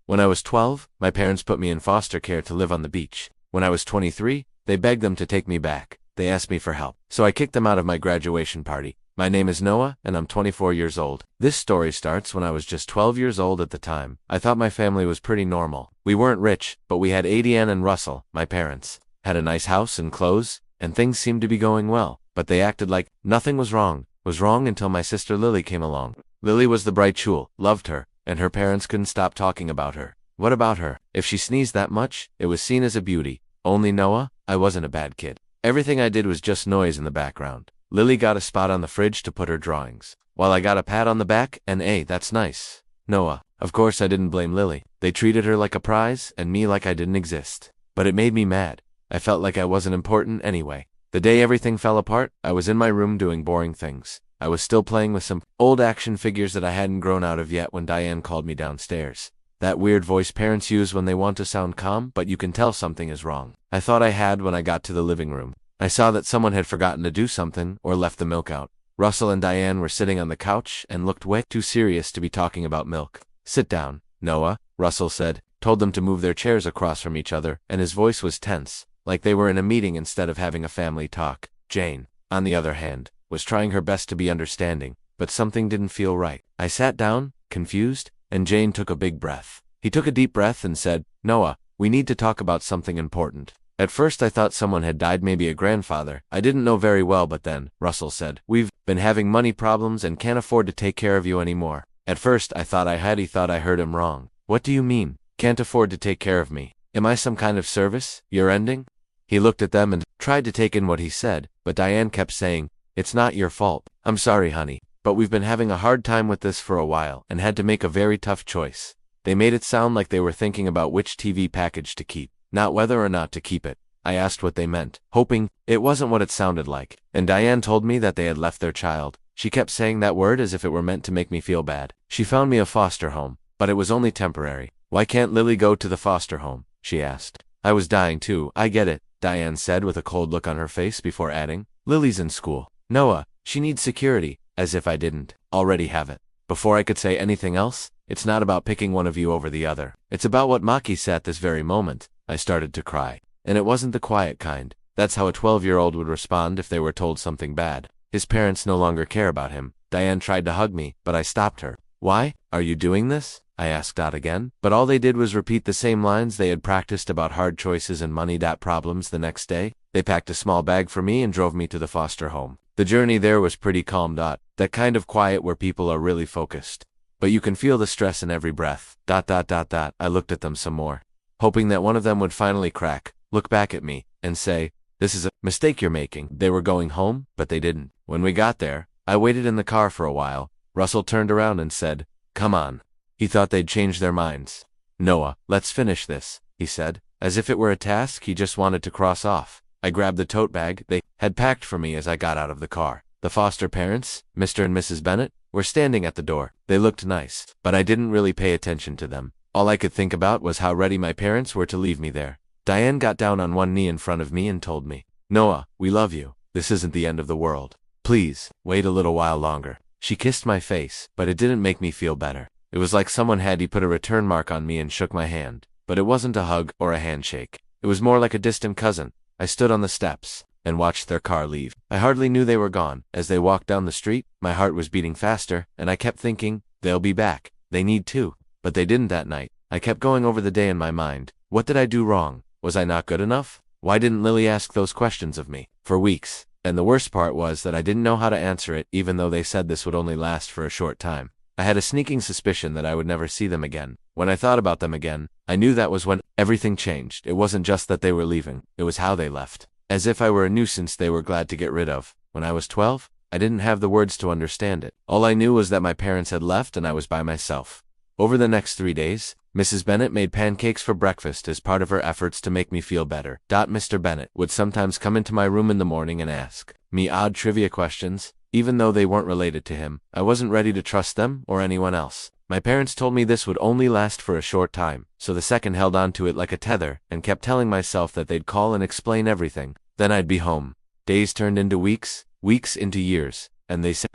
When I was 12, my parents put me in foster care to live on the beach. When I was 23, they begged them to take me back. They asked me for help. So I kicked them out of my graduation party. My name is Noah, and I'm 24 years old. This story starts when I was just 12 years old at the time. I thought my family was pretty normal. We weren't rich, but we had Adiane and Russell, my parents. Had a nice house and clothes, and things seemed to be going well. But they acted like nothing was wrong until my sister Lily came along. Lily was the bright jewel, loved her, and her parents couldn't stop talking about her. What about her? If she sneezed that much, it was seen as a beauty. Only Noah? I wasn't a bad kid. Everything I did was just noise in the background. Lily got a spot on the fridge to put her drawings, while I got a pat on the back and that's nice. Noah. Of course I didn't blame Lily. They treated her like a prize, and me like I didn't exist. But it made me mad. I felt like I wasn't important anyway. The day everything fell apart, I was in my room doing boring things. I was still playing with some old action figures that I hadn't grown out of yet when Diane called me downstairs. That weird voice parents use when they want to sound calm, but you can tell something is wrong. I thought I had when I got to the living room. I saw that someone had forgotten to do something or left the milk out. Russell and Diane were sitting on the couch and looked way too serious to be talking about milk. Sit down, Noah, Russell said, told them to move their chairs across from each other, and his voice was tense, like they were in a meeting instead of having a family talk. Jane, on the other hand, was trying her best to be understanding, but something didn't feel right. I sat down, confused, and Jane took a big breath. He took a deep breath and said, Noah, we need to talk about something important. At first I thought someone had died, maybe a grandfather. I didn't know very well, but then, Russell said, we've been having money problems and can't afford to take care of you anymore. At first I thought he thought I heard him wrong. What do you mean, can't afford to take care of me? Am I some kind of service you're ending? He looked at them and tried to take in what he said, but Diane kept saying, it's not your fault. I'm sorry, honey, but we've been having a hard time with this for a while and had to make a very tough choice. They made it sound like they were thinking about which TV package to keep, not whether or not to keep it. I asked what they meant, hoping it wasn't what it sounded like, and Diane told me that they had left their child. She kept saying that word as if it were meant to make me feel bad. She found me a foster home, but it was only temporary. Why can't Lily go to the foster home? She asked. I was dying too. I get it, Diane said with a cold look on her face before adding, Lily's in school. Noah, she needs security, as if I didn't already have it. Before I could say anything else, it's not about picking one of you over the other. It's about what Maki said this very moment. I started to cry. And it wasn't the quiet kind. That's how a 12-year-old would respond if they were told something bad. His parents no longer care about him. Diane tried to hug me, but I stopped her. Why? Are you doing this? I asked again. But all they did was repeat the same lines they had practiced about hard choices and money problems the next day. They packed a small bag for me and drove me to the foster home. The journey there was pretty calm. That kind of quiet where people are really focused. But you can feel the stress in every breath. I looked at them some more, hoping that one of them would finally crack, look back at me, and say, this is a mistake you're making. They were going home, but they didn't. When we got there, I waited in the car for a while. Russell turned around and said, come on. He thought they'd change their minds. Noah, let's finish this, he said, as if it were a task he just wanted to cross off. I grabbed the tote bag they had packed for me as I got out of the car. The foster parents, Mr. and Mrs. Bennett, were standing at the door. They looked nice, but I didn't really pay attention to them. All I could think about was how ready my parents were to leave me there. Diane got down on one knee in front of me and told me, Noah, we love you. This isn't the end of the world. Please, wait a little while longer. She kissed my face, but it didn't make me feel better. It was like someone had put a return mark on me and shook my hand. But it wasn't a hug or a handshake. It was more like a distant cousin. I stood on the steps and watched their car leave. I hardly knew they were gone. As they walked down the street, my heart was beating faster, and I kept thinking, they'll be back. They need to. But they didn't that night. I kept going over the day in my mind. What did I do wrong? Was I not good enough? Why didn't Lily ask those questions of me? For weeks. And the worst part was that I didn't know how to answer it, even though they said this would only last for a short time. I had a sneaking suspicion that I would never see them again. When I thought about them again, I knew that was when everything changed. It wasn't just that they were leaving, it was how they left. As if I were a nuisance they were glad to get rid of. When I was 12, I didn't have the words to understand it. All I knew was that my parents had left and I was by myself. Over the next 3 days, Mrs. Bennett made pancakes for breakfast as part of her efforts to make me feel better. Mr. Bennett would sometimes come into my room in the morning and ask me odd trivia questions. Even though they weren't related to him, I wasn't ready to trust them or anyone else. My parents told me this would only last for a short time, so the second held on to it like a tether and kept telling myself that they'd call and explain everything. Then I'd be home. Days turned into weeks, weeks into years, and they said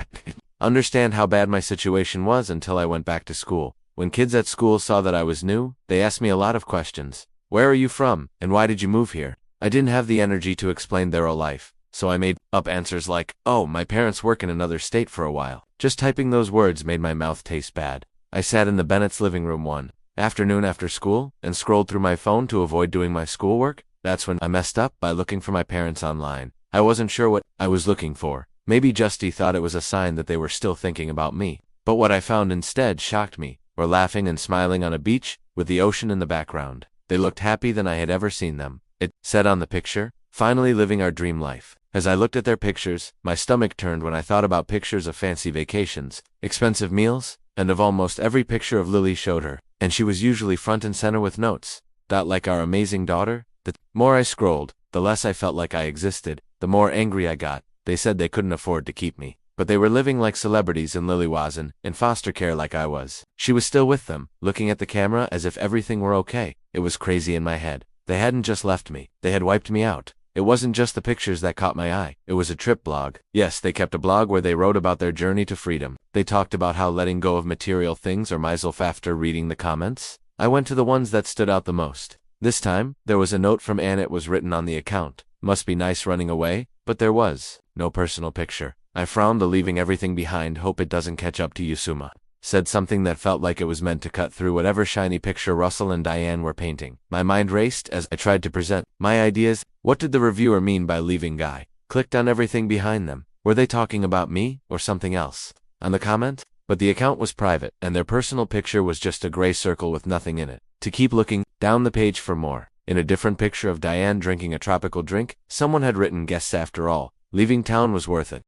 understand how bad my situation was until I went back to school. When kids at school saw that I was new, they asked me a lot of questions. Where are you from, and why did you move here? I didn't have the energy to explain their whole life, so I made up answers like, oh, my parents work in another state for a while. Just typing those words made my mouth taste bad. I sat in the Bennett's living room one afternoon after school and scrolled through my phone to avoid doing my schoolwork. That's when I messed up by looking for my parents online. I wasn't sure what I was looking for. Maybe Justy thought it was a sign that they were still thinking about me. But what I found instead shocked me. We're laughing and smiling on a beach with the ocean in the background. They looked happier than I had ever seen them. It said on the picture, finally living our dream life. As I looked at their pictures, my stomach turned when I thought about pictures of fancy vacations, expensive meals, and of almost every picture of Lily showed her, and she was usually front and center with notes. Like our amazing daughter. The more I scrolled, the less I felt like I existed, the more angry I got. They said they couldn't afford to keep me, but they were living like celebrities and Lily wasn't, in foster care like I was. She was still with them, looking at the camera as if everything were okay. It was crazy in my head. They hadn't just left me, they had wiped me out. It wasn't just the pictures that caught my eye, it was a trip blog. Yes, they kept a blog where they wrote about their journey to freedom. They talked about how letting go of material things or myself. After reading the comments, I went to the ones that stood out the most. This time, there was a note from Anne. It was written on the account. Must be nice running away, but there was no personal picture. I frowned, leaving everything behind. Hope it doesn't catch up to Yusuma. Said something that felt like it was meant to cut through whatever shiny picture Russell and Diane were painting. My mind raced as I tried to present my ideas. What did the reviewer mean by leaving Guy? Clicked on everything behind them. Were they talking about me or something else? On the comment? But the account was private, and their personal picture was just a gray circle with nothing in it. To keep looking down the page for more. In a different picture of Diane drinking a tropical drink, someone had written, guests after all. Leaving town was worth it.